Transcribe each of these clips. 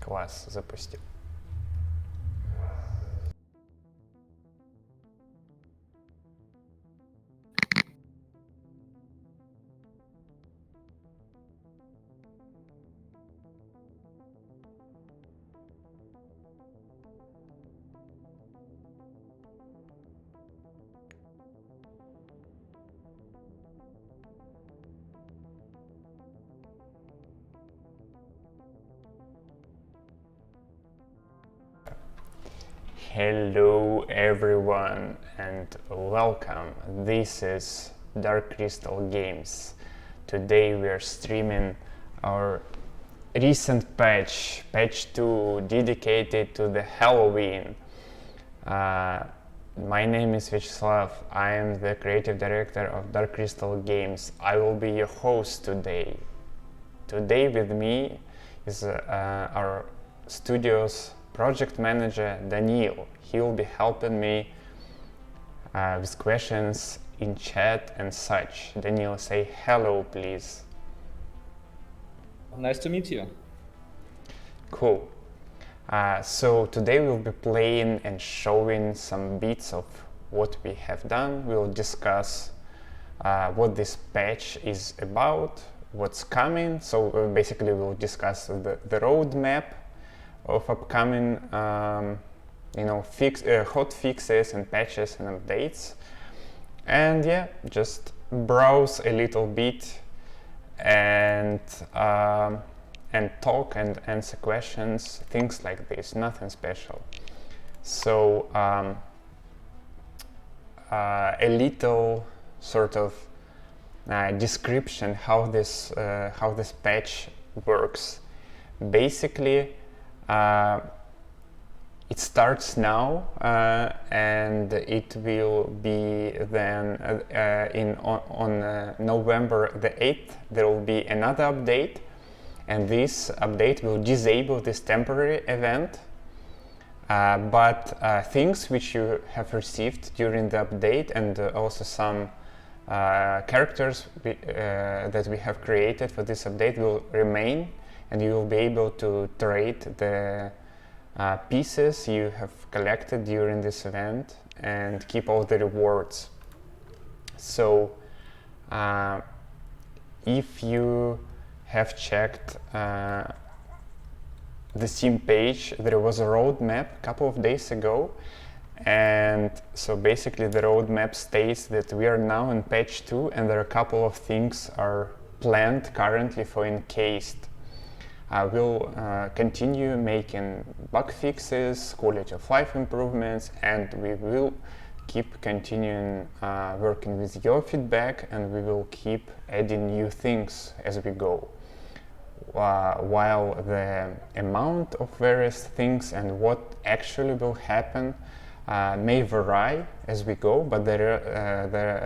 Класс, запустил. Hello everyone and welcome. This is Dark Crystal Games. Today we are streaming our recent patch 2, dedicated to the Halloween. My name is Vyacheslav. I am the creative director of Dark Crystal Games. I will be your host today. Today with me is our studio's project manager Daniil. He will be helping me with questions in chat and such. Daniil, say hello please. Nice to meet you. Cool. So today we'll be playing and showing some bits of what we have done. We'll discuss what this patch is about, what's coming. So basically we'll discuss the roadmap of upcoming hot fixes and patches and updates, and yeah, just browse a little bit and talk and answer questions, things like this, nothing special. So a little sort of description how this patch works. Basically, it starts now and it will be then on November the 8th there will be another update, and this update will disable this temporary event, but things which you have received during the update and also some characters that we have created for this update will remain, and you will be able to trade the pieces you have collected during this event and keep all the rewards. So if you have checked the Steam page, there was a roadmap a couple of days ago, and so basically the roadmap states that we are now in patch 2 and there are a couple of things are planned currently for Encased. We'll continue making bug fixes, quality of life improvements, and we will keep continuing working with your feedback, and we will keep adding new things as we go. While the amount of various things and what actually will happen may vary as we go, but there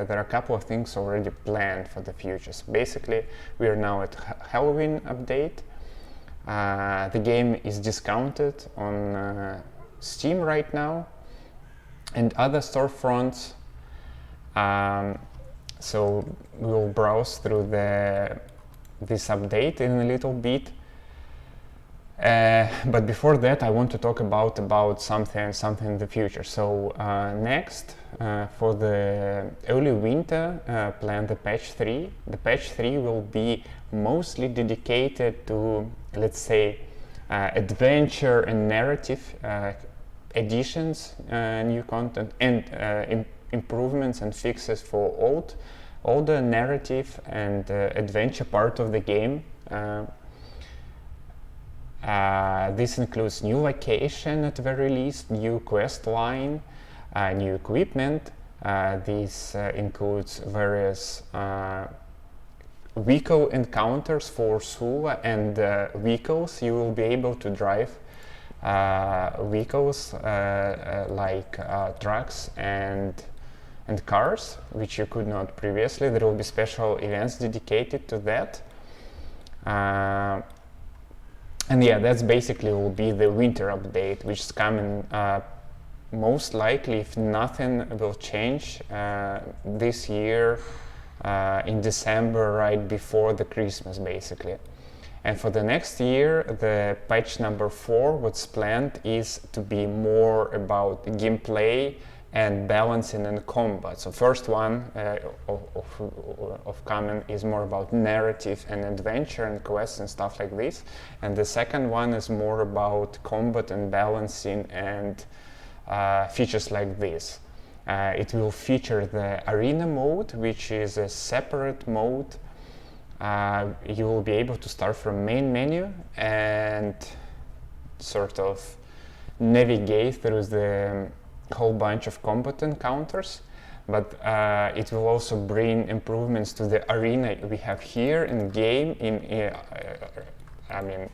are a couple of things already planned for the future. So basically, we are now at Halloween update. The game is discounted on Steam right now and other storefronts, so we'll browse through this update in a little bit, but before that I want to talk about something in the future. So next, for the early winter, plan the patch 3. The patch 3 will be mostly dedicated to, let's say, adventure and narrative additions, new content, and improvements and fixes for older narrative and adventure part of the game. This includes new location at the very least, new quest line, new equipment. This includes various vehicle encounters for Sula and vehicles. You will be able to drive vehicles like trucks and cars, which you could not previously. There will be special events dedicated to that. And yeah, that's basically will be the winter update, which is coming most likely, if nothing will change, this year in December, right before the Christmas basically. And for the next year, the patch number 4, what's planned is to be more about gameplay and balancing and combat. So first one of common is more about narrative and adventure and quests and stuff like this. And the second one is more about combat and balancing and features like this. It will feature the arena mode, which is a separate mode. You will be able to start from main menu and sort of navigate through the whole bunch of combat encounters, but it will also bring improvements to the arena we have here in game, I mean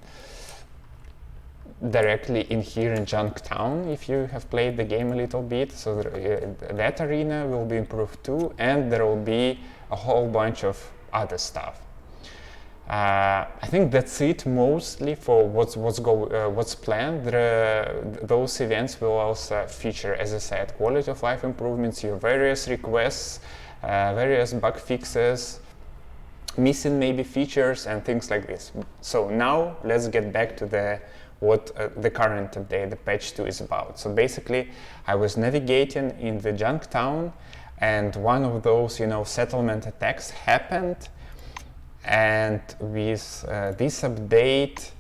directly in here in Junktown, if you have played the game a little bit. So that arena will be improved too, and there will be a whole bunch of other stuff. I think that's it mostly for what's planned. Those events will also feature, as I said, quality of life improvements, your various requests, various bug fixes, missing maybe features and things like this. So now let's get back to what the current update, the patch 2, is about. So basically, I was navigating in the Junktown, and one of those, settlement attacks happened. And with this update,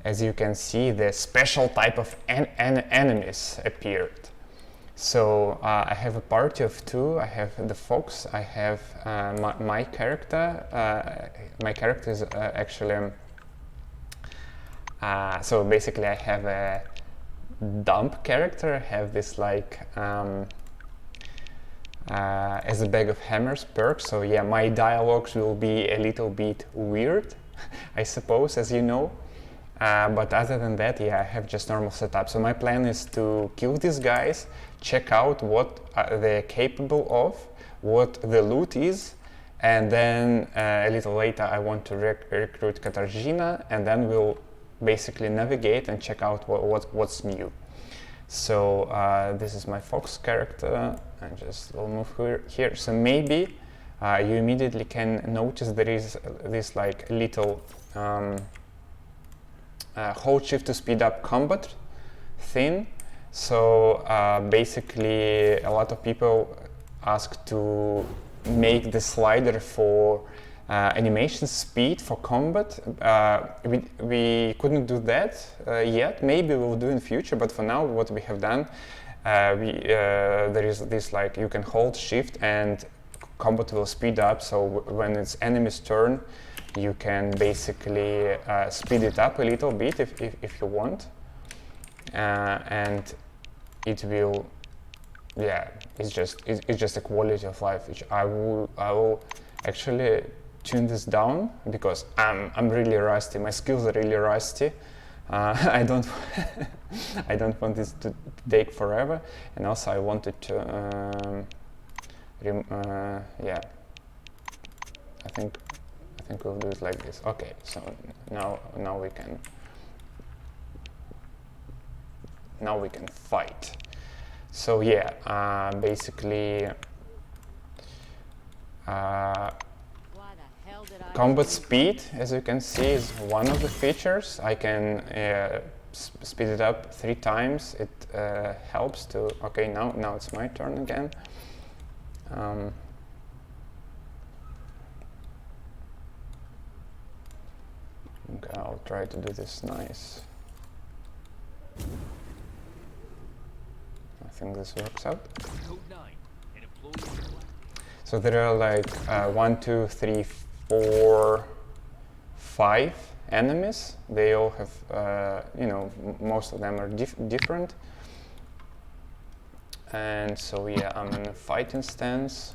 as you can see, the special type of enemies appeared. So I have a party of 2. I have the fox. I have my character. My character is actually... so basically I have a dump character. I have this like... as a bag of hammers perk, so yeah, my dialogues will be a little bit weird, I suppose, as you know. But other than that, yeah, I have just normal setup. So my plan is to kill these guys, check out what they're capable of, what the loot is, and then a little later I want to recruit Katarzyna, and then we'll basically navigate and check out what's new. So this is my fox character, and just will move here. So maybe you immediately can notice there is this like little hold shift to speed up combat thing. So basically a lot of people ask to make the slider for animation speed for combat. We couldn't do that yet. Maybe we'll do in future, but for now what we have done, there is this like you can hold shift and combat will speed up. So when it's enemy's turn, you can basically speed it up a little bit if you want, and it will, yeah, it's just a quality of life which I will actually tune this down, because I'm really rusty. My skills are really rusty. I don't I don't want this to take forever, and also I wanted to yeah, I think we'll do it like this. Okay, so now we can fight. So yeah, basically combat speed, as you can see, is one of the features. I can speed it up 3 times. It helps to... Okay, now it's my turn again. Okay, I'll try to do this nice. I think this works out. So there are like 1, 2, 3, 4, 5 enemies. They all have, you know, most of them are different. And so yeah, I'm in a fighting stance.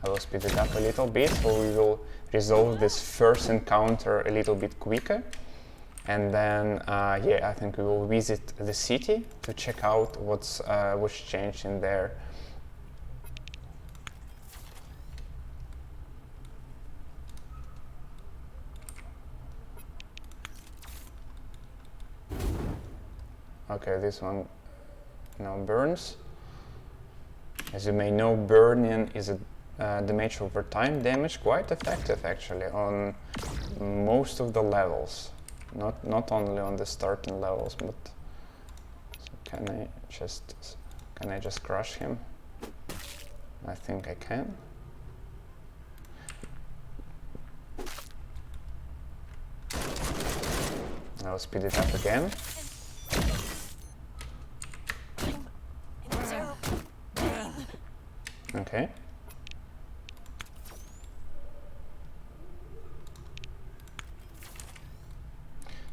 I will speed it up a little bit, so we will resolve this first encounter a little bit quicker. And then, yeah, I think we will visit the city to check out what's changed in there. Okay, this one now burns. As you may know, burning is a damage over time damage, quite effective actually on most of the levels, not only on the starting levels. But so can I just crush him? I think I can. I'll speed it up again. Okay.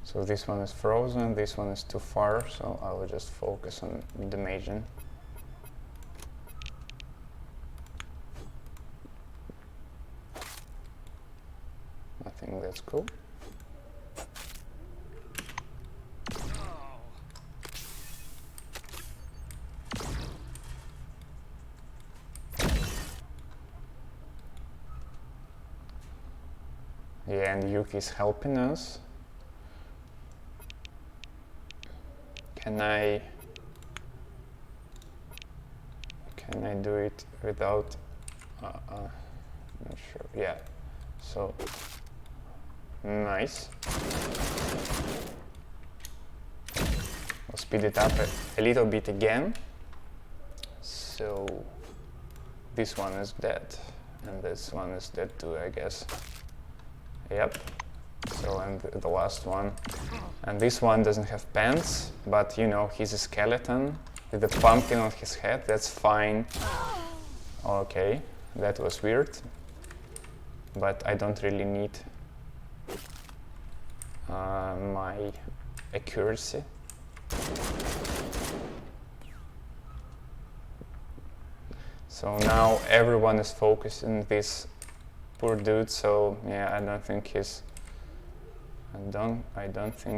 So this one is frozen, this one is too far, so I will just focus on damaging. I think that's cool. Yeah, and Yuki is helping us. Can I do it without? Not sure. Yeah. So nice. I'll speed it up a little bit again. So this one is dead, and this one is dead too, I guess. Yep. So, and the last one. And this one doesn't have pants, but you know, he's a skeleton with a pumpkin on his head. That's fine. Okay, that was weird. But I don't really need my accuracy. So now everyone is focused on this poor dude, so yeah, I don't think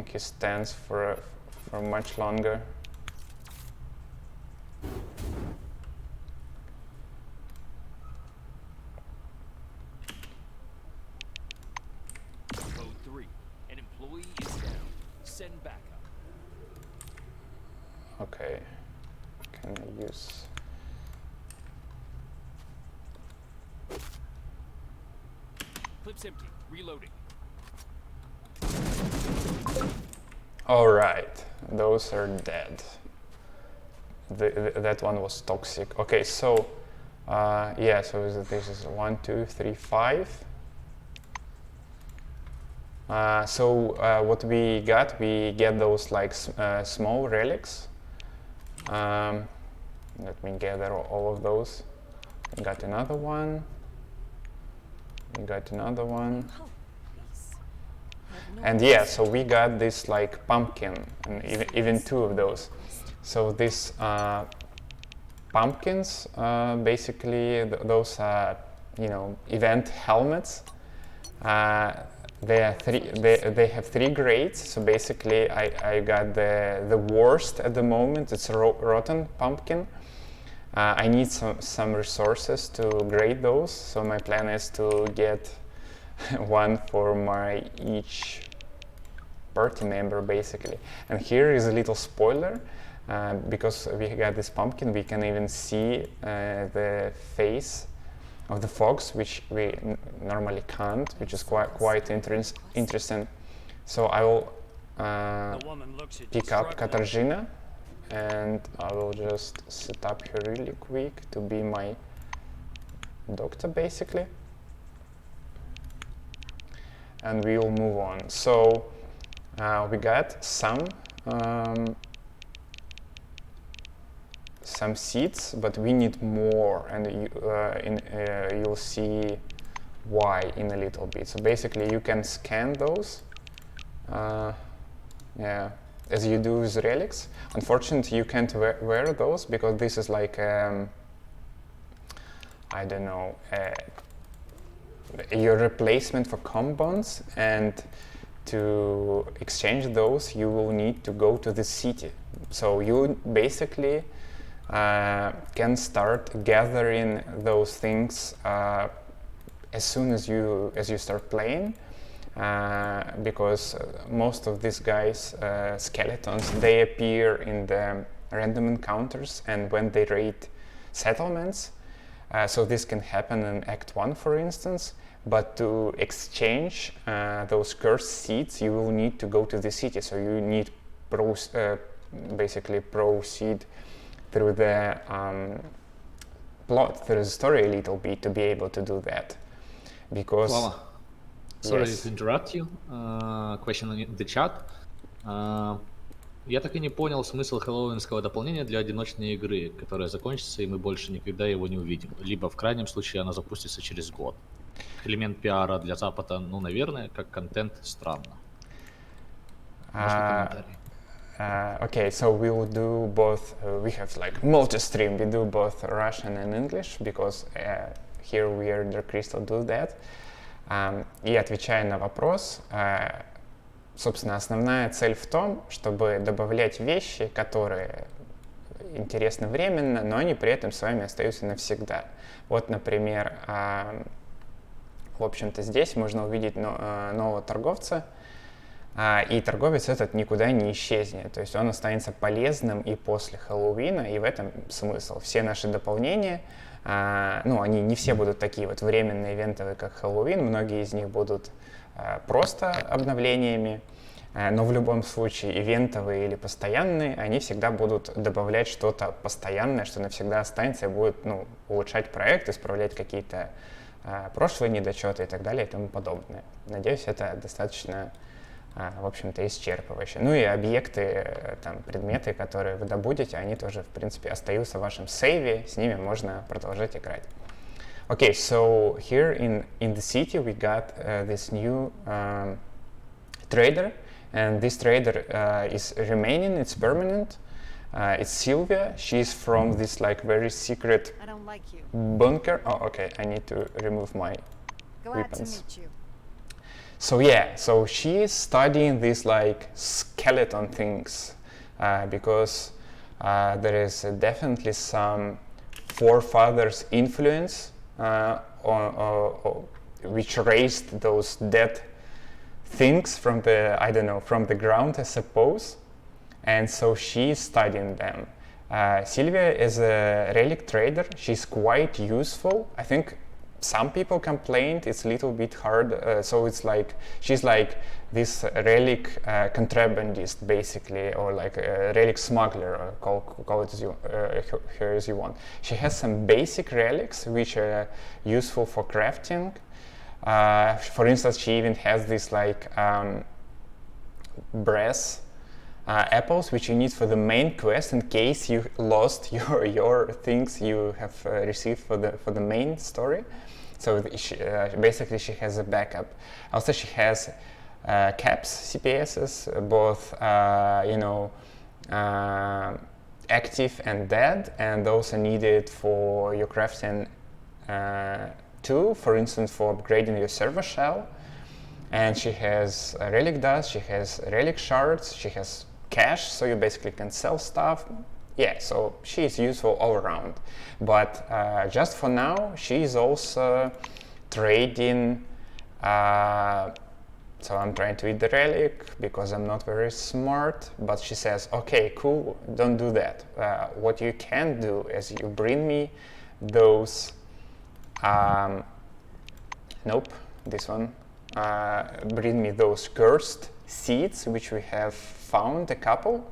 he stands for much longer. Code 3. An employee is down. Send backup. Okay. Can I use? Clip's empty. Reloading. All right, those are dead. That one was toxic. Okay, so yeah, so this is 1, 2, 3, 5. What we get those like small relics. Let me gather all of those. We got another one. We got another one. And yeah, so we got this like pumpkin, and even 2 of those. So these pumpkins, basically those you know, event helmets. They have 3 grades. So basically, I got the worst at the moment. It's a rotten pumpkin. I need some resources to grade those. So my plan is to get one for my each party member, basically. And here is a little spoiler. Because we got this pumpkin, we can even see the face of the fox, which we normally can't, which is quite interesting. So I will pick up Katarzyna, and I will just set up her really quick to be my doctor, basically. And we will move on. So we got some seeds, but we need more, and you'll see why in a little bit. So basically, you can scan those, yeah, as you do with relics. Unfortunately, you can't wear those because this is like I don't know, your replacement for compounds, and to exchange those, you will need to go to the city. So you basically can start gathering those things as soon as you start playing, because most of these guys, skeletons, they appear in the random encounters, and when they raid settlements. So this can happen in Act 1, for instance. But to exchange those cursed seeds, you will need to go to the city. So you need basically proceed through the plot, through the story a little bit to be able to do that. Because Slava, sorry yes. to interrupt you. Question in the chat. Я так и не понял смысл хэллоуинского дополнения для одиночной игры, которая закончится, и мы больше никогда его не увидим. Либо в крайнем случае она запустится через год. Элемент пиара для Запада, ну, наверное, как контент странно. Можно комментарий? Okay, so we will do both. We have like multi-stream. We do both Russian and English because here we are Dark Crystal do that. И отвечая на вопрос, собственно, основная цель в том, чтобы добавлять вещи, которые интересны временно, но они при этом с вами остаются навсегда. Вот, например, в общем-то, здесь можно увидеть нового торговца, и торговец этот никуда не исчезнет, то есть он останется полезным и после Хэллоуина, и в этом смысл. Все наши дополнения, они не все будут такие вот временные, ивентовые, как Хэллоуин, многие из них будут просто обновлениями, но в любом случае ивентовые или постоянные, они всегда будут добавлять что-то постоянное, что навсегда останется и будет улучшать проект, исправлять какие-то прошлые недочеты и так далее и тому подобное. Надеюсь, это достаточно, в общем-то, исчерпывающе. Ну и объекты, там, предметы, которые вы добудете, они тоже, в принципе, остаются в вашем сейве, с ними можно продолжать играть. Okay, so here in the city we got this new trader, and this trader is remaining, it's permanent. It's Silvia. She's from this like very secret I don't like you. bunker. Oh, okay. I need to remove my Glad to weapons. meet you. So yeah, so she is studying these like skeleton things because there is definitely some forefathers influence which raised those dead things from the, I don't know, from the ground, I suppose. And so she's studying them. Silvia is a relic trader. She's quite useful. I think some people complained it's a little bit hard. So it's like, she's like this relic contrabandist, basically, or like a relic smuggler, or call it her as you want. She has some basic relics which are useful for crafting. For instance, she even has this like brass apples which you need for the main quest in case you lost your things you have received for the main story. So basically she has a backup. Also she has caps, CPSs, both active and dead, and those are needed for your crafting too, for instance for upgrading your server shell. And she has relic dust, she has relic shards, she has cash, so you basically can sell stuff. Yeah, so she is useful all around. But just for now, she is also trading. So I'm trying to eat the relic because I'm not very smart. But she says, okay, cool, don't do that. What you can do is you bring me those. Nope, this one. Bring me those cursed seeds which we have found a couple,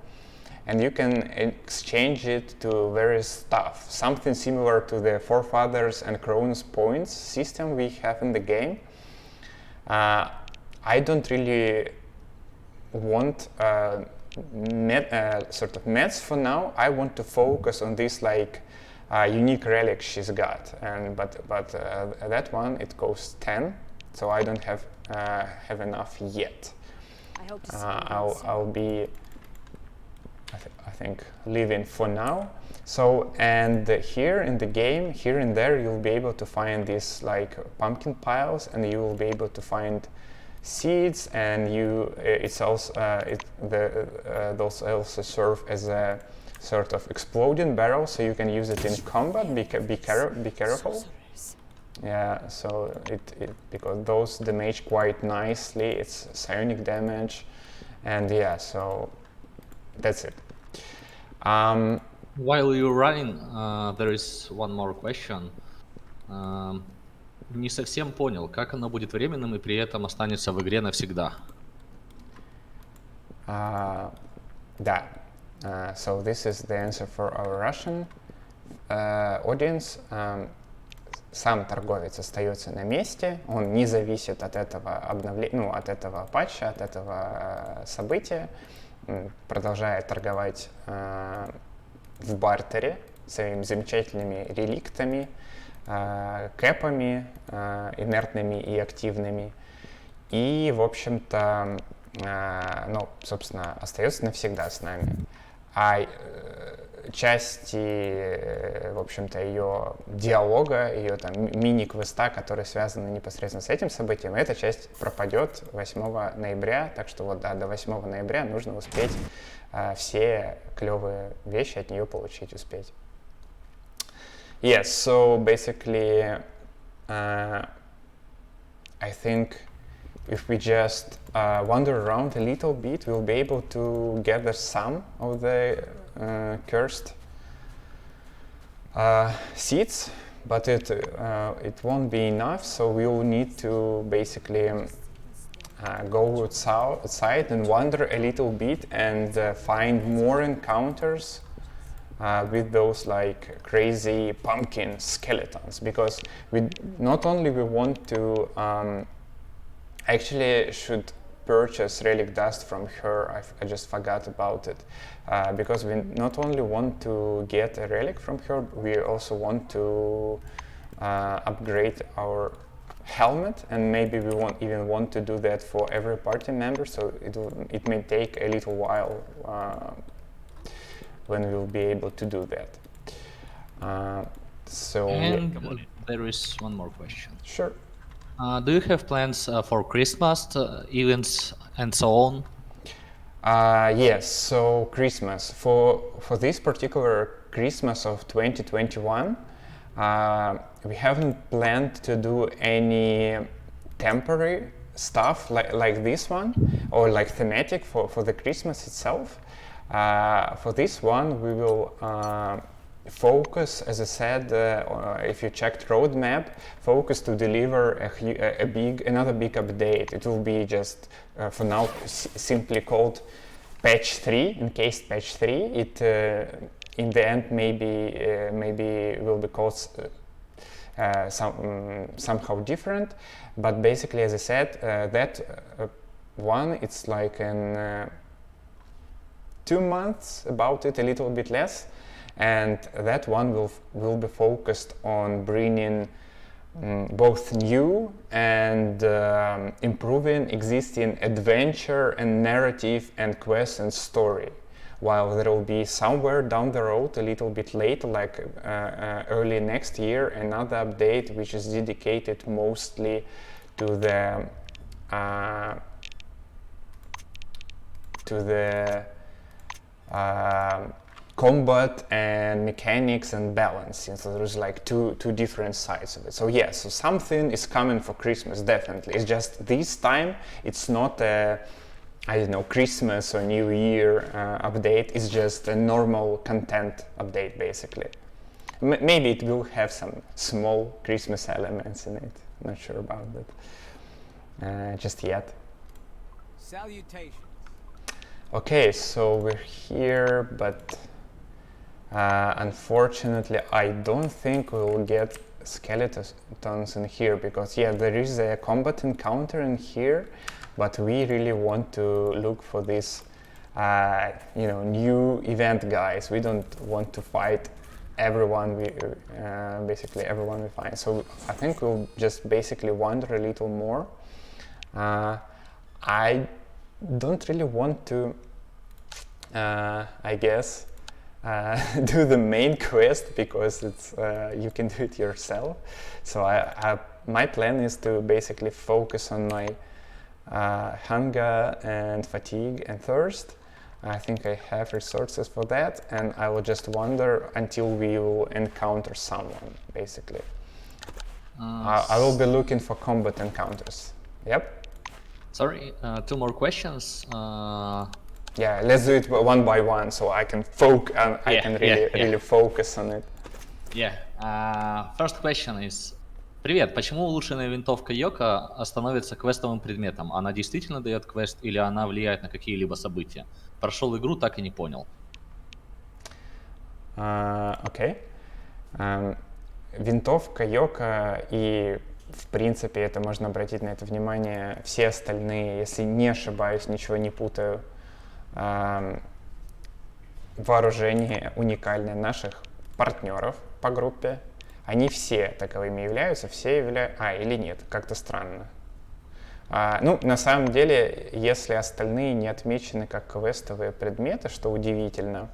and you can exchange it to various stuff, something similar to the forefathers and Cronus points system we have in the game. I don't really want sort of meds for now. I want to focus on this like unique relic she's got, and but that one it costs 10. So I don't have enough yet. I hope to see you again soon. I'll be, I think, leaving for now. So, and here in the game, here and there, you'll be able to find these like pumpkin piles, and you will be able to find seeds, and it's also those also serve as a sort of exploding barrel, so you can use it in combat. Be careful. Yeah, so because those damage quite nicely, it's psionic damage, and yeah, so that's it. While you're running, there is one more question. Не совсем понял, как оно будет временным и при этом останется в игре навсегда. Да. So this is the answer for our Russian audience. Сам торговец остается на месте, он не зависит от этого обновления, ну, от этого патча, от этого события, продолжает торговать в бартере своими замечательными реликтами, кэпами, инертными и активными. И, в общем-то, ну, собственно, остается навсегда с нами. А части, в общем-то, ее диалога, ее там мини-квеста, которые связаны непосредственно с этим событием, эта часть пропадет 8 ноября, так что вот да, до 8 ноября нужно успеть все клевые вещи от нее получить, успеть. Yes, so basically, I think if we just wander around a little bit, we'll be able to gather some of the cursed seeds, but it won't be enough, so we'll need to basically go outside and wander a little bit and find more encounters with those like crazy pumpkin skeletons, because we not only we want to actually should purchase relic dust from her. I just forgot about it, because we not only want to get a relic from her, we also want to upgrade our helmet, and maybe we even want to do that for every party member, so it may take a little while when we'll be able to do that. And there is one more question. Sure. Do you have plans for Christmas events and so on? Yes, so Christmas. For this particular Christmas of 2021, we haven't planned to do any temporary stuff like this one, or like thematic for the Christmas itself. For this one, we will focus, as I said, if you checked roadmap, focus to deliver another big update. It will be just for now simply called patch 3, Encased patch 3. It in the end maybe will be called somehow different, but basically, as I said, that one, it's like in 2 months, about it, a little bit less. And that one will be focused on bringing both new and improving existing adventure and narrative and quest and story. While there will be somewhere down the road, a little bit later, like early next year, another update which is dedicated mostly to the combat and mechanics and balancing. So there's like two different sides of it. So yeah, so something is coming for Christmas, definitely. It's just this time it's not a, I don't know, Christmas or New Year update. It's just a normal content update, basically. Maybe it will have some small Christmas elements in it. Not sure about that just yet. Salutations. Okay, so we're here, but unfortunately, I don't think we'll get skeletons in here, because yeah, there is a combat encounter in here, but we really want to look for this, new event guys. We don't want to fight everyone basically everyone we find. So I think we'll just basically wander a little more. I don't really want to, I guess, do the main quest, because it's you can do it yourself. So my plan is to basically focus on my hunger and fatigue and thirst. I think I have resources for that, and I will just wander until we will encounter someone, basically. I will be looking for combat encounters. Yep. Sorry, 2 more questions. Yeah, let's do it one by one, so I can really focus on it. Yeah. First question is: Привет, почему улучшенная винтовка Йока становится квестовым предметом? Она действительно дает квест или она влияет на какие-либо события? Прошел игру, так и не понял. Окей. Винтовка Йока и, в принципе, это можно обратить на это внимание, все остальные, если не ошибаюсь, ничего не путаю, вооружение уникальное наших партнеров по группе, они все таковыми являются, все являются... или нет, как-то странно. На самом деле, если остальные не отмечены как квестовые предметы, что удивительно,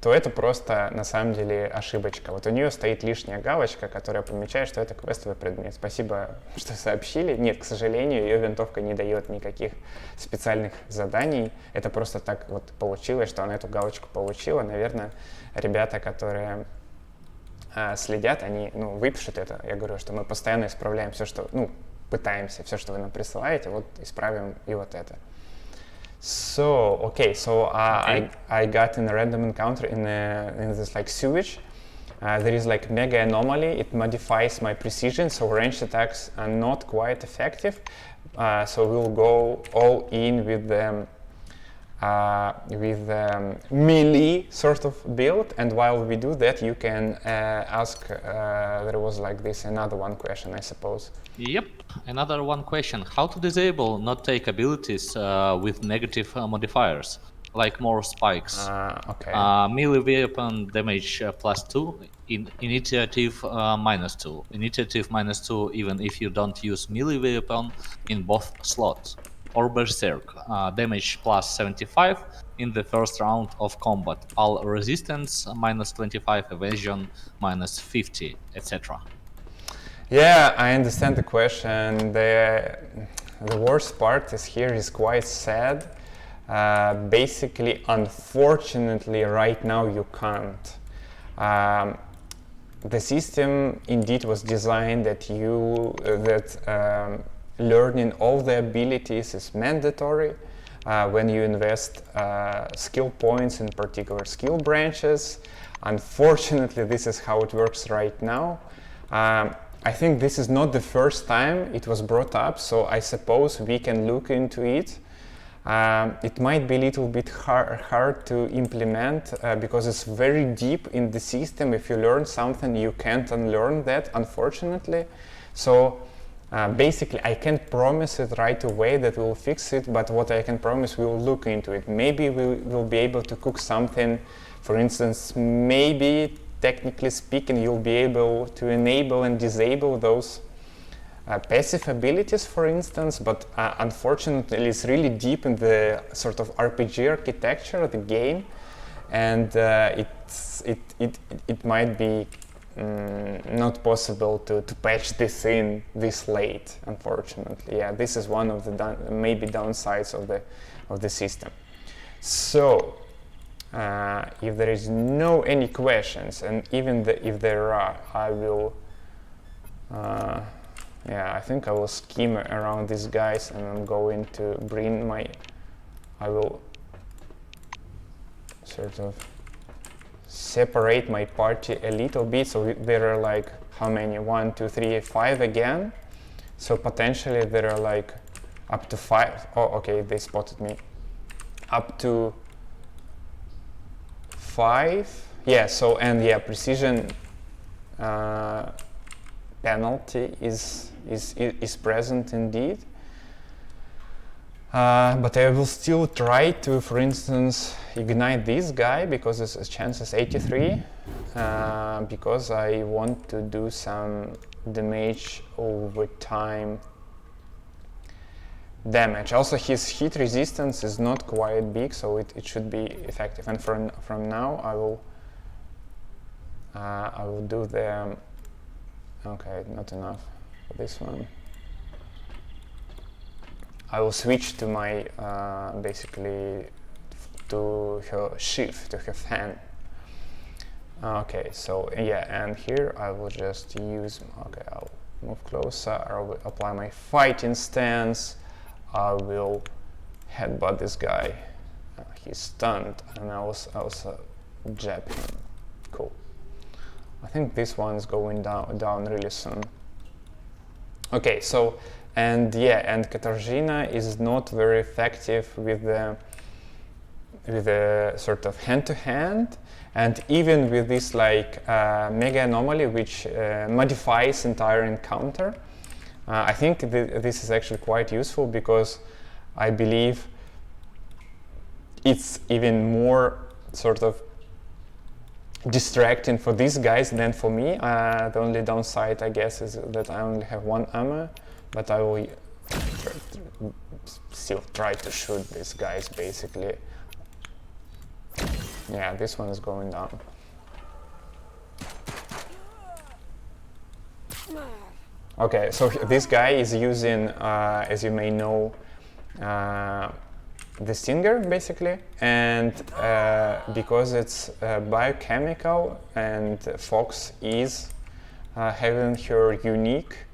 то это просто, на самом деле, ошибочка. Вот у нее стоит лишняя галочка, которая помечает, что это квестовый предмет. Спасибо, что сообщили. Нет, к сожалению, ее винтовка не дает никаких специальных заданий. Это просто так вот получилось, что она эту галочку получила. Наверное, ребята, которые следят, они выпишут это. Я говорю, что мы постоянно исправляем все, что... пытаемся, все, что вы нам присылаете, вот исправим и вот это. So I got in a random encounter in this like sewage. There is like mega anomaly. It modifies my precision, so ranged attacks are not quite effective. So we'll go all in with the melee sort of build. And while we do that, you can ask. There was like this another one question, I suppose. Yep, another one question. How to disable not take abilities with negative modifiers, like more spikes? Okay. Melee weapon damage +2, initiative -2. Initiative -2 even if you don't use melee weapon in both slots. Or berserk, damage +75 in the first round of combat. All resistance -25, evasion -50, etc. Yeah, I understand the question. The worst part is here is quite sad. Basically, unfortunately, right now you can't. The system indeed was designed that learning all the abilities is mandatory when you invest skill points in particular skill branches. Unfortunately, this is how it works right now. I think this is not the first time it was brought up, so I suppose we can look into it. It might be a little bit hard to implement because it's very deep in the system. If you learn something, you can't unlearn that, unfortunately. So basically, I can't promise it right away that we'll fix it, but what I can promise, we will look into it. Maybe we will be able to cook something, for instance, maybe technically speaking, you'll be able to enable and disable those passive abilities, for instance, but unfortunately it's really deep in the sort of RPG architecture of the game, and it might be not possible to patch this in this late, unfortunately. Yeah, this is one of the maybe downsides of the system. So if there is no any questions, and even if there are, I will I think I will skim around these guys, and I'm going to bring I will sort of separate my party a little bit, so there are like, how many? 1, 2, 3, 5 again. So potentially there are like up to 5. Oh, okay, they spotted me. Up to 5. Yeah, so, and yeah, precision penalty is present indeed. But I will still try to, for instance, ignite this guy because his chance is 83, because I want to do some damage over time damage. Also, his heat resistance is not quite big, so it should be effective. And from now, I will do the. Okay, not enough for this one. I will switch to my basically to her shift, to her fan. Okay, so yeah, and here I will just use. Okay, I'll move closer. I will apply my fighting stance. I will headbutt this guy. he's stunned, and I also jab him. Cool. I think this one's going down really soon. Okay, so and Katarzyna is not very effective with the sort of hand-to-hand, and even with this like mega anomaly which modifies entire encounter. I think this is actually quite useful because I believe it's even more sort of distracting for these guys than for me. The only downside, I guess, is that I only have one ammo, but I will still try to shoot these guys basically. Yeah, this one is going down. Okay, so this guy is using, as you may know, the Stinger basically, and because it's biochemical and Fox is having her unique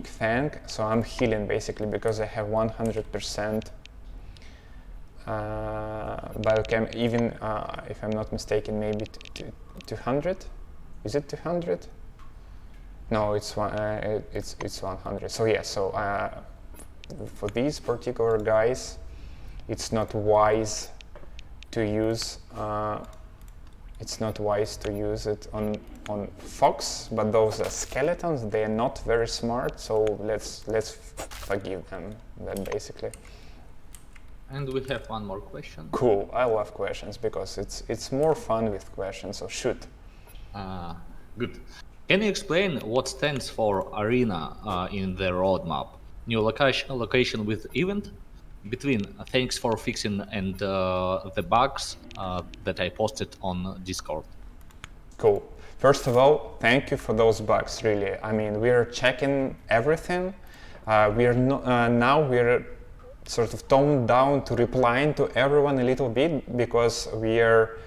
fang, so I'm healing basically because I have 100% biochem, even if I'm not mistaken, maybe 200. Is it 200? No, it's 100. So yeah, so for these particular guys, it's not wise to use it on Fox, but those are skeletons. They are not very smart, so let's forgive them that basically. And we have one more question. Cool, I love questions because it's more fun with questions, so shoot. Good. Can you explain what stands for arena in the roadmap? New location with event? Between thanks for fixing and the bugs that I posted on Discord. Cool. First of all, thank you for those bugs, really. I mean, we're checking everything. Now we're sort of toned down to replying to everyone a little bit because we are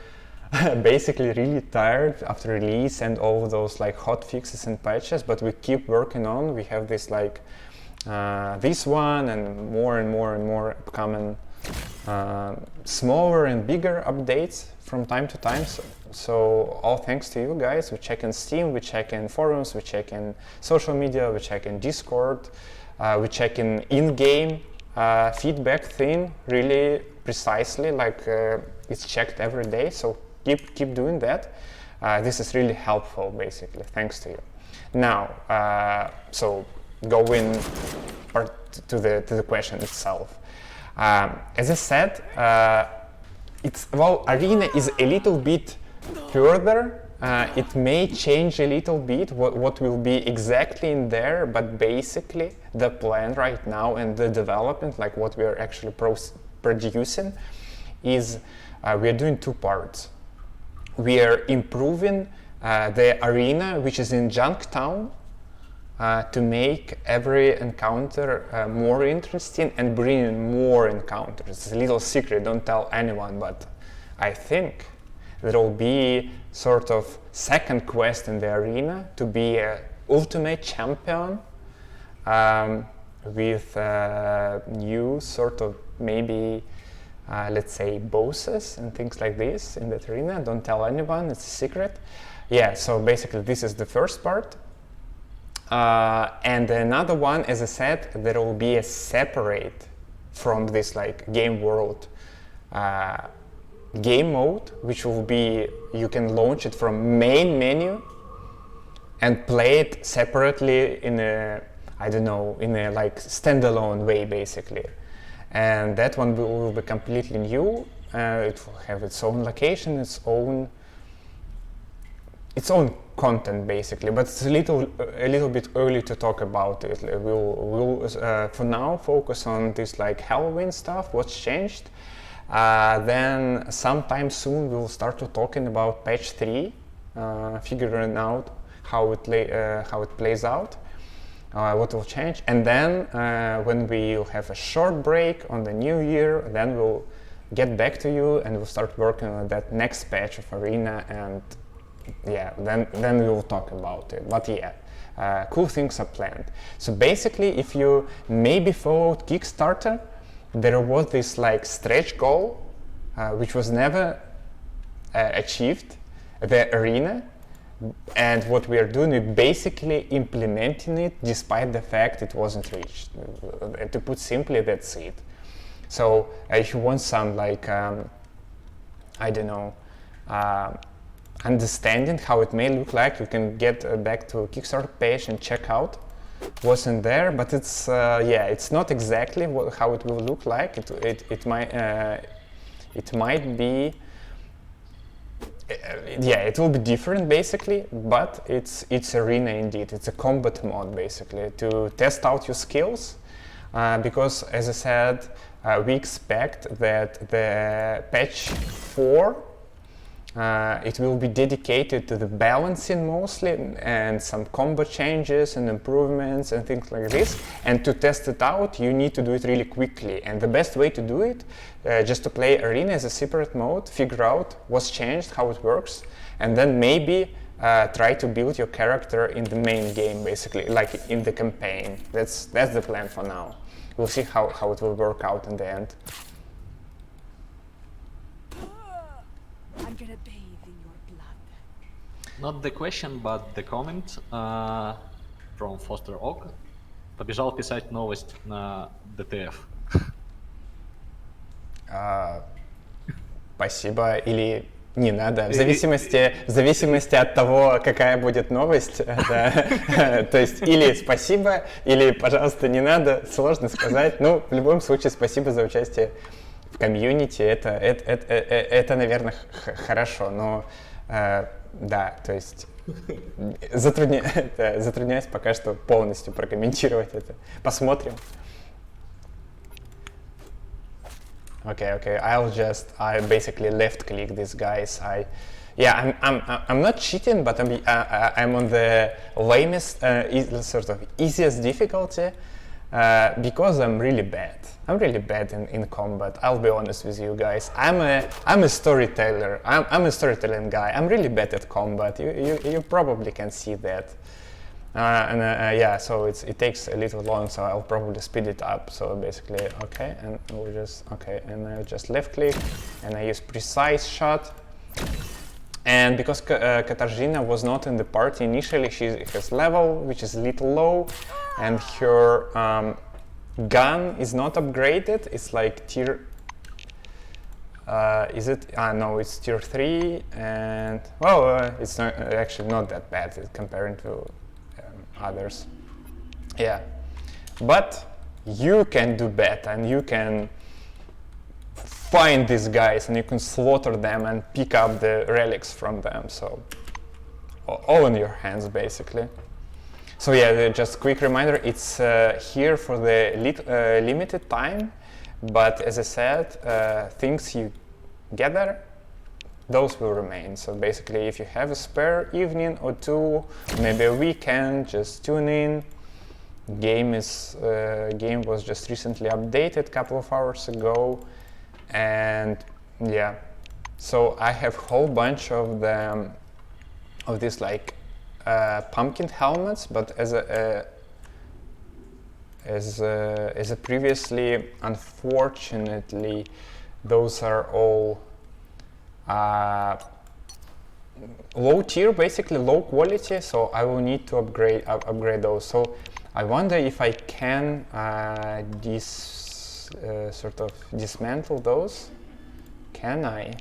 basically really tired after release and all those like hot fixes and patches, but we keep working on. We have this like this one and more upcoming smaller and bigger updates from time to time. So all thanks to you guys. We check in Steam, we check in forums, we check in social media, we check in Discord, we check in-game feedback thing really precisely, like it's checked every day. So keep doing that. This is really helpful, basically. Thanks to you. Now, so going to the question itself. As I said, arena is a little bit further. It may change a little bit what will be exactly in there, but basically the plan right now and the development, like what we are actually producing, is we are doing two parts. We are improving the arena, which is in Junktown, to make every encounter more interesting and bring in more encounters. It's a little secret, don't tell anyone, but I think there will be sort of second quest in the arena to be an ultimate champion with new sort of maybe let's say bosses and things like this in that arena. Don't tell anyone, it's a secret. Yeah, so basically this is the first part. And another one, as I said, there will be a separate from this like game world game mode, which will be, you can launch it from main menu and play it separately in a, I don't know, in a like standalone way basically. And that one will be completely new. It will have its own location, its own content basically, but it's a little bit early to talk about it. We'll for now focus on this like Halloween stuff, what's changed. Then sometime soon we'll start to talking about patch 3, figuring out how it plays out, what will change, and then when we'll have a short break on the new year, then we'll get back to you and we'll start working on that next patch of Arena, and yeah, then we will talk about it. But yeah, cool things are planned. So basically, if you maybe followed Kickstarter, there was this like stretch goal, which was never achieved, the arena. And what we are doing, we're basically implementing it despite the fact it wasn't reached. To put simply, that's it. So if you want some like, I don't know, understanding how it may look like, you can get back to a Kickstarter page and check out what's in there. But it's yeah, it's not exactly how it will look like. It might be. Yeah, it will be different basically, but it's arena indeed. It's a combat mode basically to test out your skills, because as I said, we expect that the patch 4 it will be dedicated to the balancing mostly and some combo changes and improvements and things like this. And to test it out, you need to do it really quickly. And the best way to do it, just to play arena as a separate mode, figure out what's changed, how it works, and then maybe try to build your character in the main game, basically, like in the campaign. That's the plan for now. We'll see how it will work out in the end. I'm gonna bathe in your blood. Not the question, but the comment from Foster Oak. Побежал писать новость на DTF. Спасибо или не надо, в зависимости от того, какая будет новость. Да. То есть или спасибо, или пожалуйста не надо, сложно сказать. Ну, в любом случае, спасибо за участие в комьюнити, это наверное, хорошо, но да, то есть затрудняюсь пока что полностью прокомментировать это. Посмотрим. Okay, I basically left click these guys. I'm not cheating, but I'm on the lamest, sort of easiest difficulty, because I'm really bad. I'm really bad in combat. I'll be honest with you guys. I'm a storyteller. I'm a storytelling guy. I'm really bad at combat. You probably can see that. Yeah, so it takes a little long, so I'll probably speed it up. So basically, okay, and we'll just and I just left click, and I use precise shot. And because Katarzyna was not in the party initially, she has level which is a little low, and her gun is not upgraded. It's like tier. Is it? No, it's tier 3, and well, it's not actually not that bad comparing to others. Yeah, but you can do better, and you can find these guys, and you can slaughter them and pick up the relics from them. So all in your hands, basically. So yeah, just quick reminder, it's here for the limited time, but as I said, things you gather, those will remain. So basically, if you have a spare evening or two, maybe a weekend, just tune in. Game was just recently updated a couple of hours ago, and yeah, so I have a whole bunch of them, of these like pumpkin helmets, but as a previously, unfortunately, those are all low tier, basically low quality, so I will need to upgrade those. So I wonder if I can sort of dismantle those. Can I?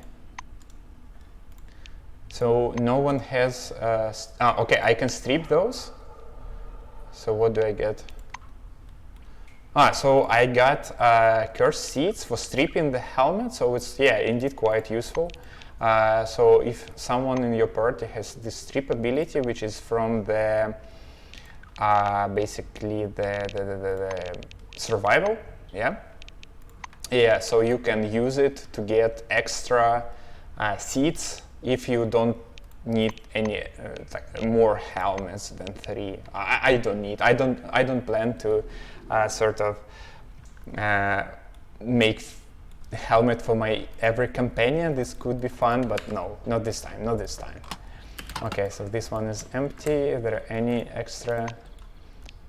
So no one has okay, I can strip those. So what do I get? So I got cursed seeds for stripping the helmet, so it's, yeah, indeed quite useful. So if someone in your party has this strip ability, which is from the basically the survival, yeah, so you can use it to get extra seeds if you don't need any more helmets than 3. I don't plan to sort of make a helmet for my every companion. This could be fun, but no, not this time. Okay, so this one is empty. Is there any extra?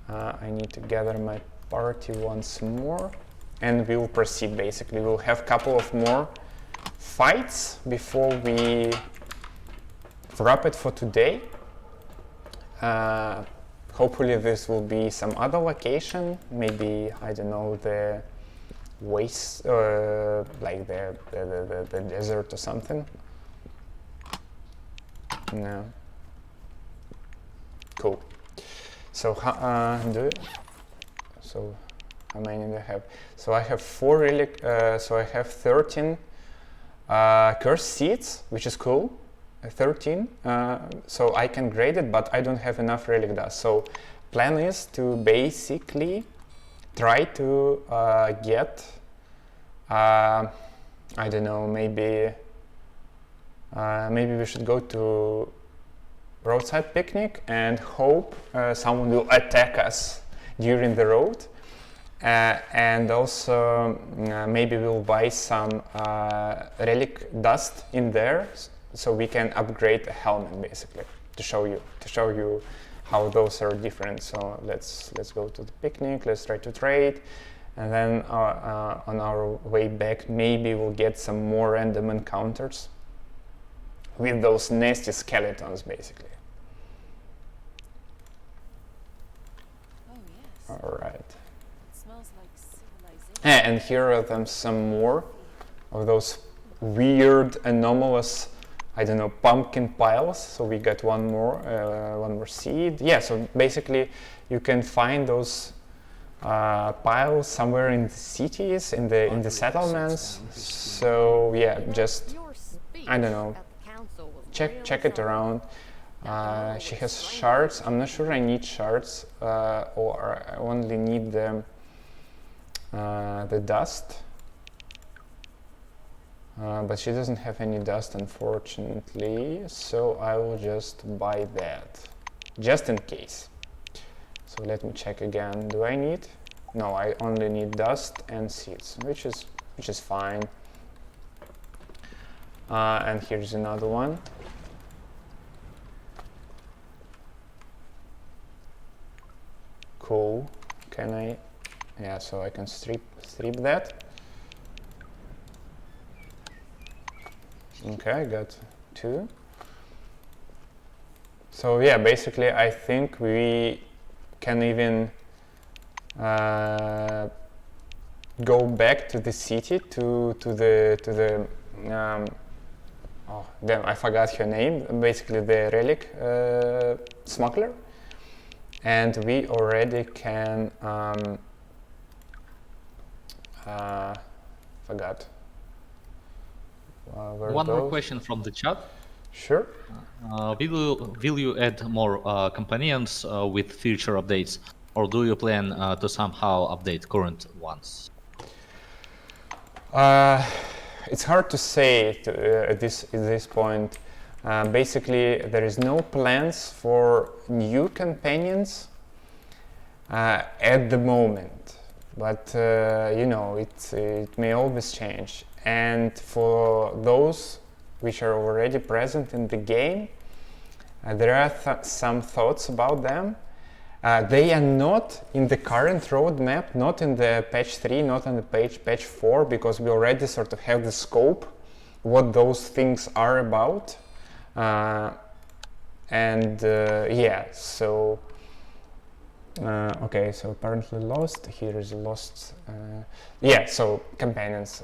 I need to gather my party once more. and we'll proceed. Basically, we'll have a couple of more fights before we wrap it for today. Hopefully this will be some other location, maybe, I don't know, the waste, like the desert or something. No. Cool. So how many do I have? So I have 4 relic, so I have 13 cursed seeds, which is cool. 13, so I can grade it, but I don't have enough relic dust. So plan is to basically try to get, I don't know, maybe we should go to roadside picnic and hope someone will attack us during the road. And also maybe we'll buy some relic dust in there, so we can upgrade the helmet basically to show you how those are different. So let's go to the picnic, let's try to trade, and then on our way back maybe we'll get some more random encounters with those nasty skeletons basically. Oh yes. All right. It smells like civilization. And here are some more of those weird anomalous, I don't know, pumpkin piles. So we got one more seed. Yeah, so basically you can find those piles somewhere in the cities, in the settlements. So yeah, just, I don't know, check it around. She has shards. I'm not sure I need shards, or I only need the dust. But she doesn't have any dust, unfortunately, so I will just buy that, just in case. So let me check again. Do I need? No, I only need dust and seeds, which is fine. And here's another one. Cool. Can I? Yeah, so I can strip that. Okay, I got 2. So yeah, basically I think we can even go back to the city to the oh damn, I forgot her name, basically the relic smuggler, and we already can forgot. One more question from the chat. Sure. Will you add more companions with future updates, or do you plan to somehow update current ones? It's hard to say at this point. Basically, there is no plans for new companions at the moment, but you know, it may always change. And for those which are already present in the game, there are some thoughts about them. They are not in the current roadmap, not in the patch 3, not on the patch 4, because we already sort of have the scope, what those things are about. Yeah, so okay, so apparently lost. Here is lost. Yeah, so companions.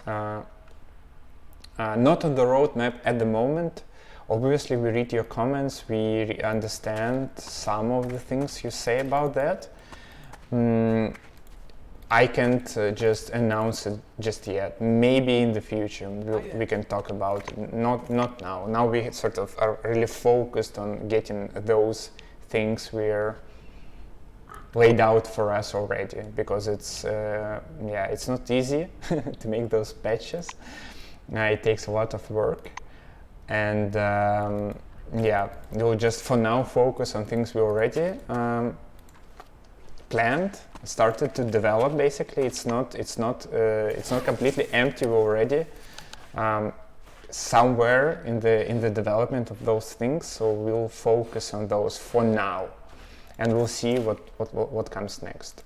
Not on the roadmap at the moment. Obviously, we read your comments, we understand some of the things you say about that. I can't just announce it just yet. Maybe in the future we can talk about it. Not now. Now we sort of are really focused on getting those things we're laid out for us already, because it's yeah, it's not easy to make those patches. It takes a lot of work, and yeah, we'll just for now focus on things we already planned, started to develop. Basically, it's not completely empty. We're already somewhere in the development of those things, so we'll focus on those for now, and we'll see what comes next.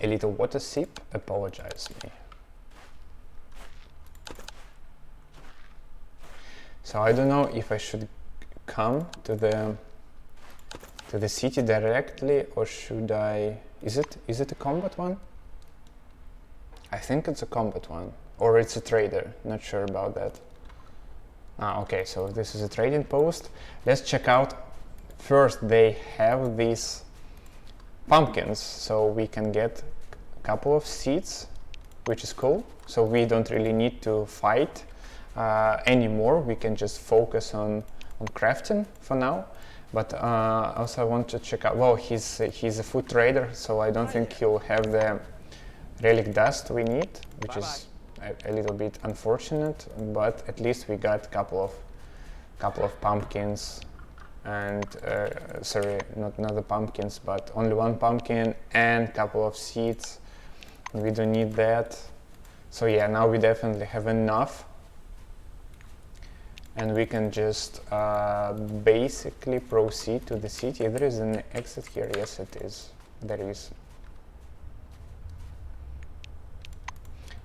A little water sip, apologize me. So I don't know if I should come to the city directly, or should I... Is it a combat one? I think it's a combat one, or it's a trader, not sure about that. Okay, so this is a trading post. Let's check out. First, they have these pumpkins, so we can get a couple of seeds, which is cool. So we don't really need to fight anymore. We can just focus on crafting for now. But also I want to check out, well, he's a food trader, so I don't think he'll have the relic dust we need, which is a little bit unfortunate, but at least we got a couple of pumpkins, and sorry, not the pumpkins, but only one pumpkin and a couple of seeds. We don't need that. So yeah, now we definitely have enough, and we can just basically proceed to the city. There is an exit here. Yes, it is. There is.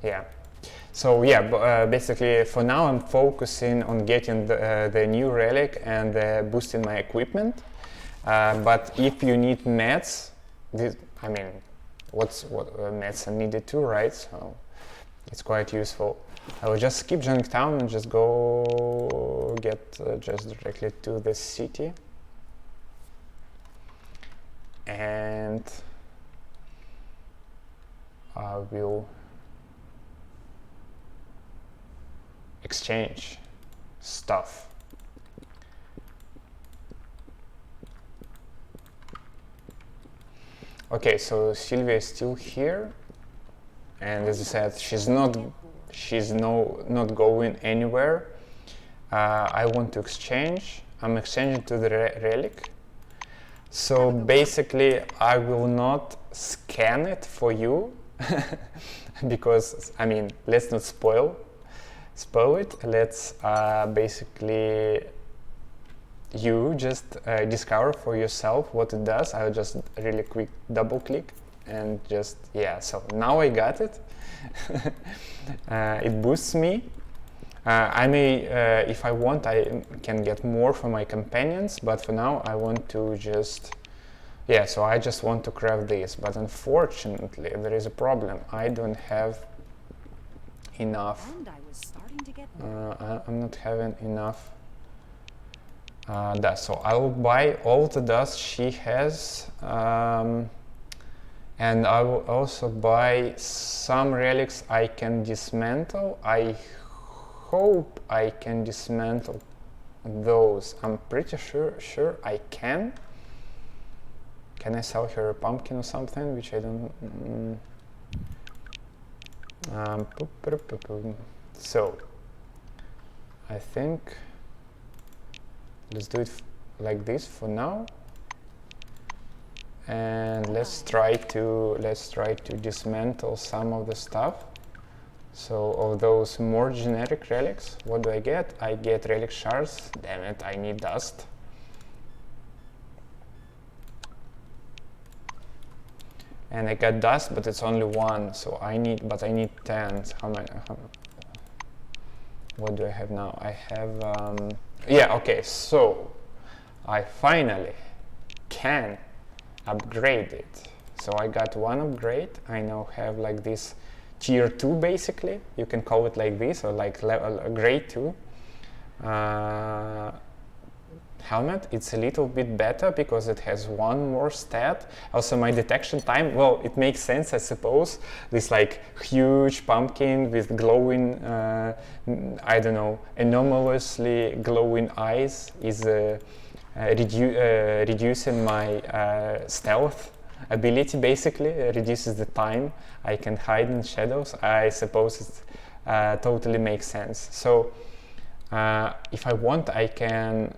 Yeah. So yeah, basically for now I'm focusing on getting the new relic and boosting my equipment. But if you need meds, I mean, what meds are needed too, right? So it's quite useful. I will just skip Junktown and just go get just directly to the city. And I will exchange stuff. Okay, so Silvia is still here, and as I said, she's not going anywhere. I want to exchange. I'm exchanging to the relic. So basically, I will not scan it for you because, I mean, let's not spoil it. Let's basically you just discover for yourself what it does. I'll just really quick double click and just, yeah, so now I got it. It boosts me. I may, if I want, I can get more for my companions, but for now I want to just, yeah, so I just want to craft this, but unfortunately there is a problem. I don't have enough. And I was starting to get I'm not having enough dust, so I will buy all the dust she has, and I will also buy some relics I can dismantle. I hope I can dismantle those. I'm pretty sure I can. Can I sell her a pumpkin or something, which I don't... So I think let's do it like this for now, and let's try to dismantle some of the stuff. So of those more generic relics, what do I get? I get relic shards. Damn it, I need dust. And I got dust, but it's only one, so I need 10. How many? What do I have now? I have, yeah, okay, so I finally can upgrade it. So I got one upgrade. I now have like this tier 2 basically. You can call it like this, or like level grade 2. Helmet, it's a little bit better because it has one more stat. Also my detection time, well, it makes sense, I suppose. This like huge pumpkin with glowing, I don't know, anomalously glowing eyes is reducing my stealth ability, basically. Reduces the time I can hide in shadows. I suppose it totally makes sense. So if I want, I can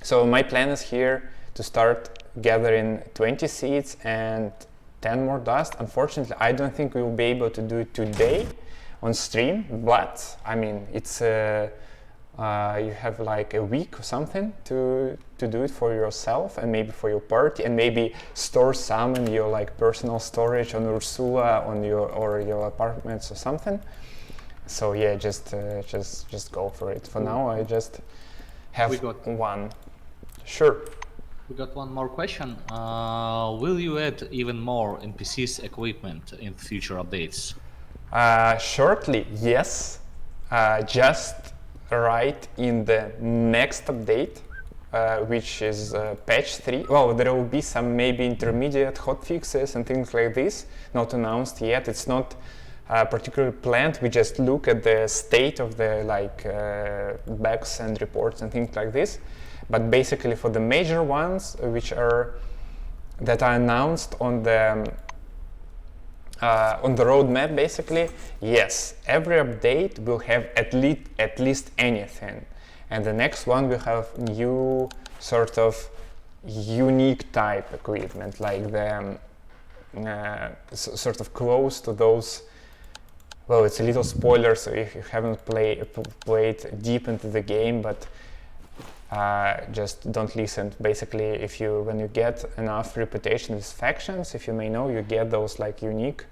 so my plan is here to start gathering 20 seeds and 10 more dust. Unfortunately, I don't think we will be able to do it today on stream, but I mean, it's You have like a week or something to do it for yourself and maybe for your party, and maybe store some in your like personal storage on Ursula on your apartments or something. So yeah, just go for it. For now, I just have We got- one. Sure. We got one more question. Will you add even more NPCs equipment in future updates? Shortly, yes. Just right in the next update, which is patch 3. Well, there will be some maybe intermediate hotfixes and things like this, not announced yet. It's not particularly planned. We just look at the state of the like bugs and reports and things like this. But basically, for the major ones, that are announced on the roadmap, basically, yes, every update will have at least anything, and the next one will have new sort of unique type equipment, like the sort of close to those. Well, it's a little spoiler, so if you haven't played deep into the game, but just don't listen. Basically, when you get enough reputation with factions, if you may know, you get those like unique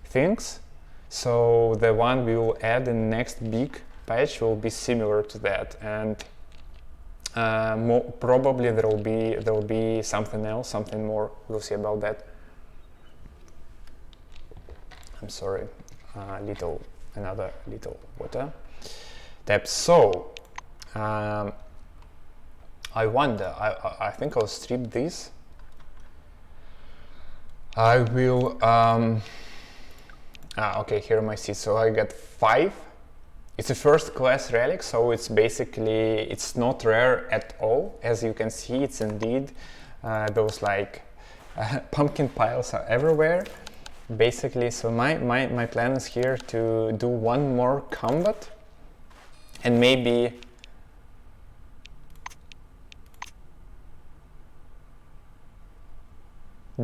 things. So the one we will add in the next big patch will be similar to that, and probably there will be something else, something more. We'll see about that. I'm sorry. Another little water tap. So I wonder, I think I'll strip this. I will, okay, here are my seeds. So I got 5. It's a first class relic, so it's basically, it's not rare at all. As you can see, it's indeed, those like pumpkin piles are everywhere. Basically, so my plan is here to do one more combat and maybe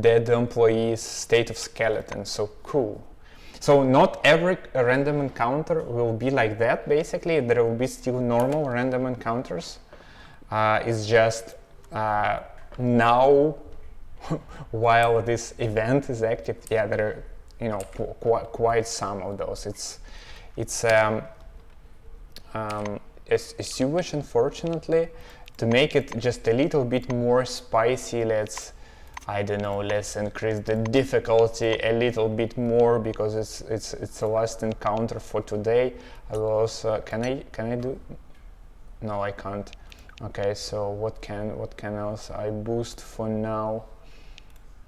dead employees, state of skeleton. So cool. So not every random encounter will be like that. Basically, there will be still normal random encounters. It's just now, while this event is active, yeah, there are quite some of those. It's a sewage, unfortunately. To make it just a little bit more spicy, let's increase the difficulty a little bit more, because it's the last encounter for today. I will also, can I do? No, I can't. Okay, so what can else I boost for now?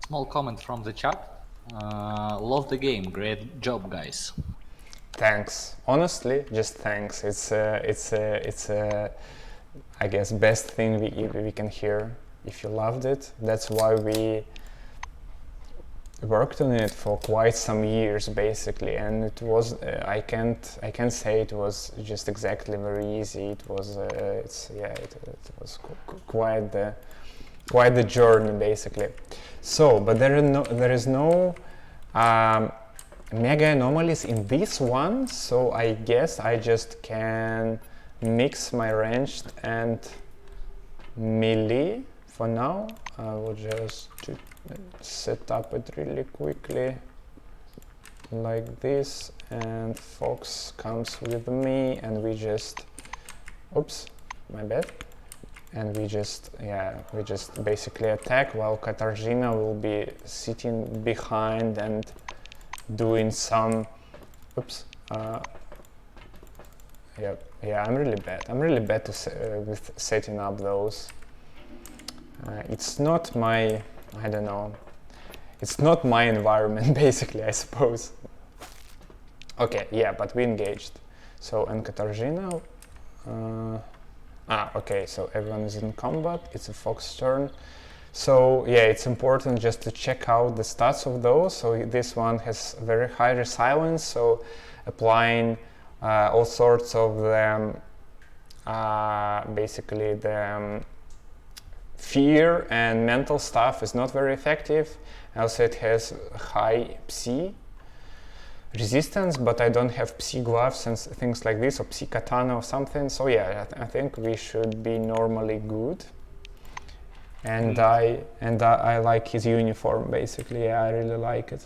Small comment from the chat. Love the game. Great job, guys. Thanks. Honestly, just thanks. It's I guess best thing we can hear. If you loved it, that's why we worked on it for quite some years, basically. And it was I can't say it was just exactly very easy. It was it was quite the journey, basically. So, but there is no mega anomalies in this one. So I guess I just can mix my ranged and melee. For now, I will just set up it really quickly like this, and Fox comes with me, and we just, oops, my bad, and we just basically attack, while Katarzyna will be sitting behind and doing some, oops, yeah, I'm really bad with setting up those. It's not my, I don't know, it's not my environment, basically, I suppose. Okay, yeah, but we engaged. So, and Katarzyna, okay, so everyone is in combat, it's a Fox turn. So, yeah, it's important just to check out the stats of those. So this one has very high resilience, so applying all sorts of the, basically the fear and mental stuff is not very effective. Also, it has high psi, resistance, but I don't have psi gloves and things like this, or psi katana or something. So yeah, I think we should be normally good. And I like his uniform basically. Yeah, I really like it.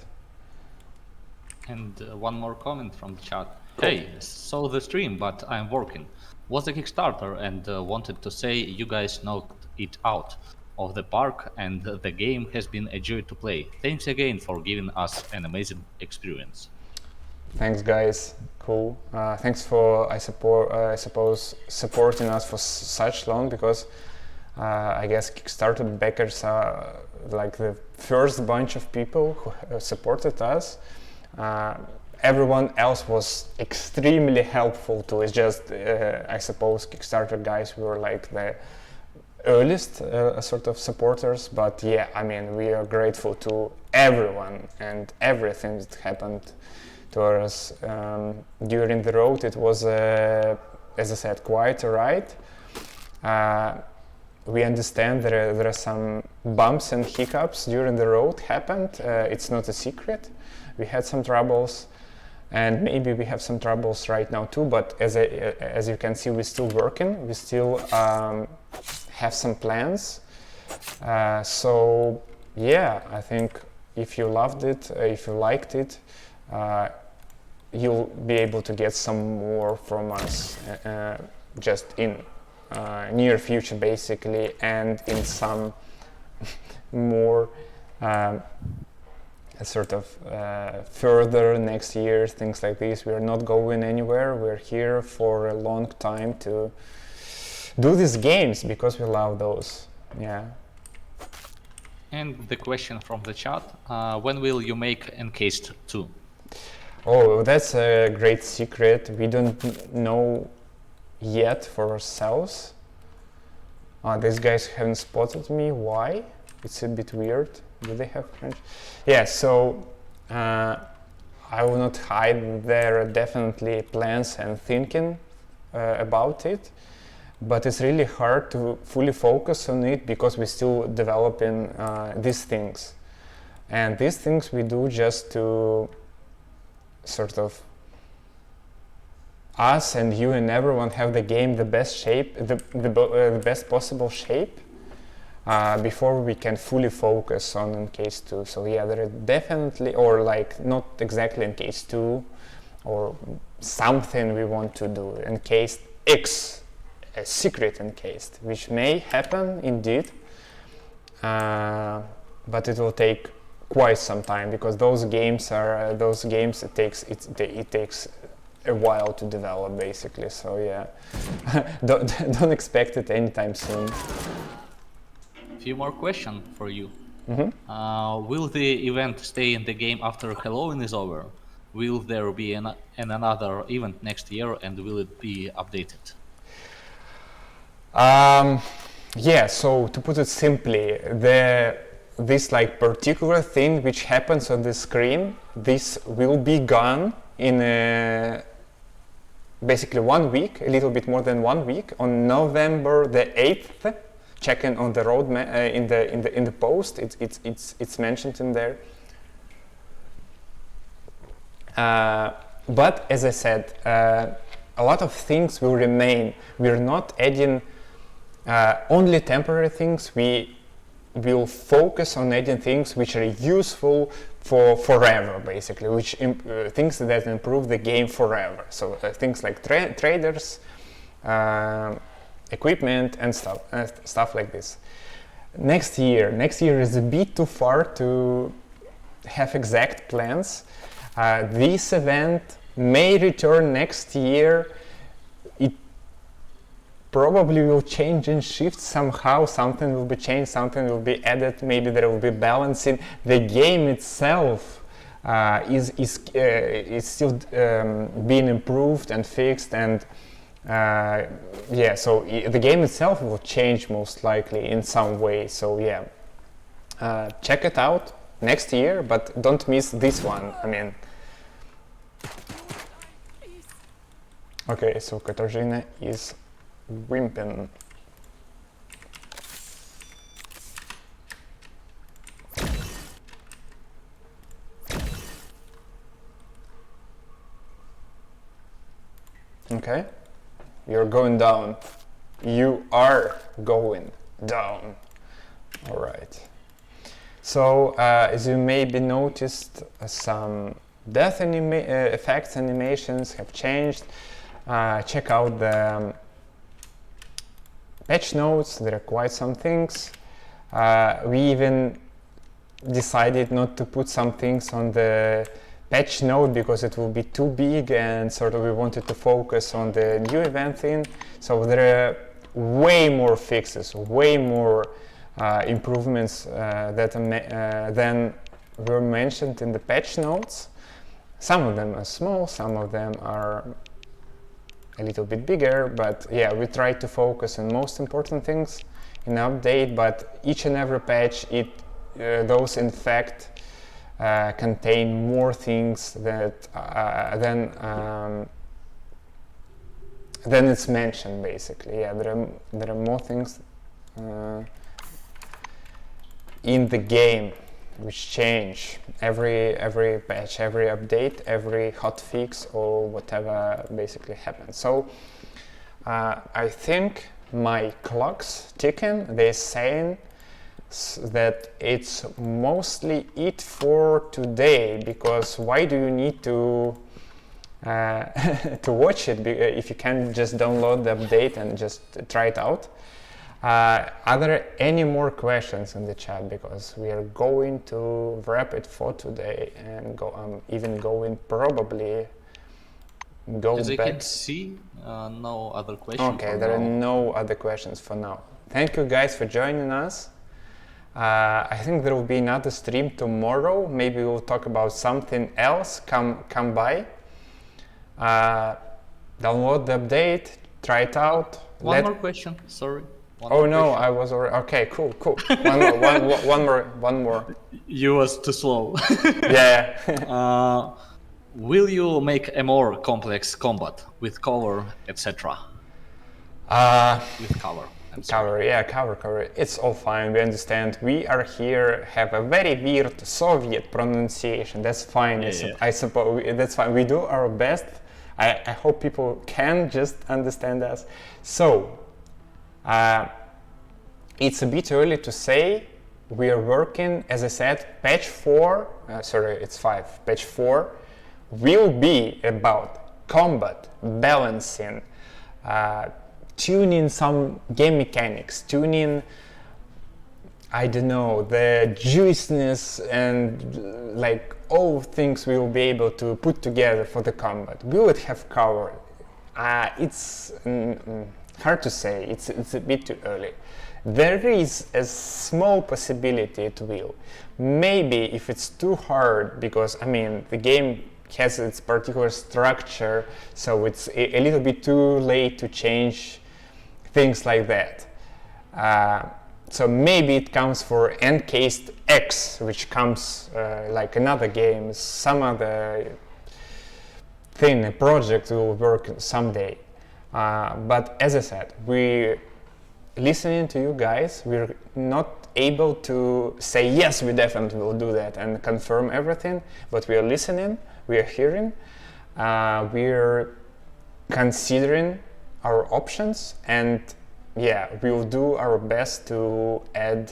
And one more comment from the chat. Hey, saw the stream, but I'm working. Was the Kickstarter and wanted to say you guys knocked it out of the park and the game has been a joy to play. Thanks again for giving us an amazing experience. Thanks, guys. Cool. Thanks for I suppose supporting us for such long, because I guess Kickstarter backers are like the first bunch of people who supported us. Everyone else was extremely helpful too. It's just I suppose Kickstarter guys were like the earliest sort of supporters, but yeah, I mean, we are grateful to everyone and everything that happened to us during the road. It was, as I said, quite a ride. We understand there are some bumps and hiccups during the road happened. It's not a secret. We had some troubles, and maybe we have some troubles right now too, but as you can see, we're still working. We still have some plans. So yeah, I think if you loved it, if you liked it, you'll be able to get some more from us just in near future basically, and in some more sort of further next year, things like this. We're not going anywhere. We're here for a long time to do these games because we love those. Yeah. And the question from the chat, when will you make Encased 2? Oh, that's a great secret. We don't know yet for ourselves. These guys haven't spotted me. Why? It's a bit weird. Do they have French? Yeah, so I will not hide. There are definitely plans and thinking about it, but it's really hard to fully focus on it because we're still developing these things. And these things we do just to sort of us and you and everyone have the game the best shape, the best possible shape before we can fully focus on Encased 2. So yeah, there are definitely, or like not exactly Encased 2, or something we want to do. Encased X, a secret Encased, which may happen indeed, but it will take quite some time because those games it takes a while to develop basically. So yeah, don't expect it anytime soon. Few more questions for you. Will the event stay in the game after Halloween is over? Will there be another event next year, and will it be updated? Yeah, so to put it simply, this like particular thing which happens on the screen, this will be gone in basically 1 week, a little bit more than 1 week, on November the 8th. Checking on the roadmap in the post, it's mentioned in there. But as I said, a lot of things will remain. We're not adding only temporary things. We will focus on adding things which are useful for forever, basically, which things that improve the game forever. So things like traders, equipment and stuff like this. Next year is a bit too far to have exact plans. This event may return next year. It probably will change and shift somehow. Something will be changed, something will be added, maybe there will be balancing. The game itself is still being improved and fixed, and yeah, so the game itself will change most likely in some way. So yeah, check it out next year, but don't miss this one. I mean, okay, so Katarzyna is wimping. Okay, you're going down. You are going down. All right. So as you maybe noticed, some death effects animations have changed. Check out the patch notes. There are quite some things. We even decided not to put some things on the patch note because it will be too big, and sort of we wanted to focus on the new event thing. So there are way more fixes, way more improvements than were mentioned in the patch notes. Some of them are small, some of them are a little bit bigger, but yeah, we try to focus on most important things in update, but each and every patch, those in fact contain more things that than it's mentioned, basically. Yeah, there are more things in the game which change every patch, every update, every hotfix, or whatever basically happens. So I think my clock's ticking. They're saying that it's mostly it for today, because why do you need to to watch it if you can just download the update and just try it out? Are there any more questions in the chat? Because we are going to wrap it for today and even going probably go As I back. can see, no other questions. Okay, there are no other questions for now. Thank you guys for joining us. I think there will be another stream tomorrow. Maybe we'll talk about something else. Come by. Download the update. Try it out. One more question. Sorry. Oh no, I was already. Okay, cool. One more. You was too slow. Yeah. Will you make a more complex combat with cover, etc.? With cover. Cover. It's all fine. We understand. We are here. Have a very weird Soviet pronunciation. That's fine. I suppose that's fine. We do our best. I hope people can just understand us. So. It's a bit early to say. We are working, as I said, patch 4, it's 5, patch 4 will be about combat, balancing, tuning some game mechanics, tuning, I don't know, the juiciness and like all things we will be able to put together for the combat. We would have covered. It's hard to say, it's a bit too early. There is a small possibility it will. Maybe if it's too hard, because I mean the game has its particular structure, so it's a little bit too late to change things like that. So maybe it comes for Encased X, which comes like another game, some other thing, a project will work someday. But as I said, we're listening to you guys. We're not able to say yes, we definitely will do that and confirm everything, but we are listening, we are hearing, we're considering our options, and yeah, we will do our best to add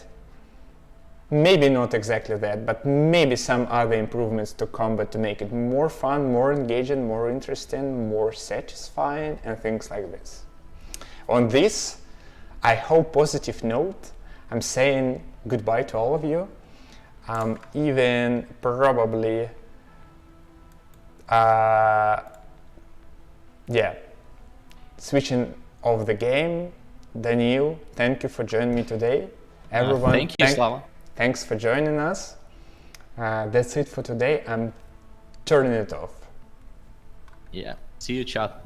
maybe not exactly that, but maybe some other improvements to combat to make it more fun, more engaging, more interesting, more satisfying, and things like this. On this, I hope, positive note, I'm saying goodbye to all of you. Even probably, switching off the game. Daniil, thank you for joining me today. Everyone, thank you, Slava. Thanks for joining us. That's it for today. I'm turning it off. Yeah. See you, chat.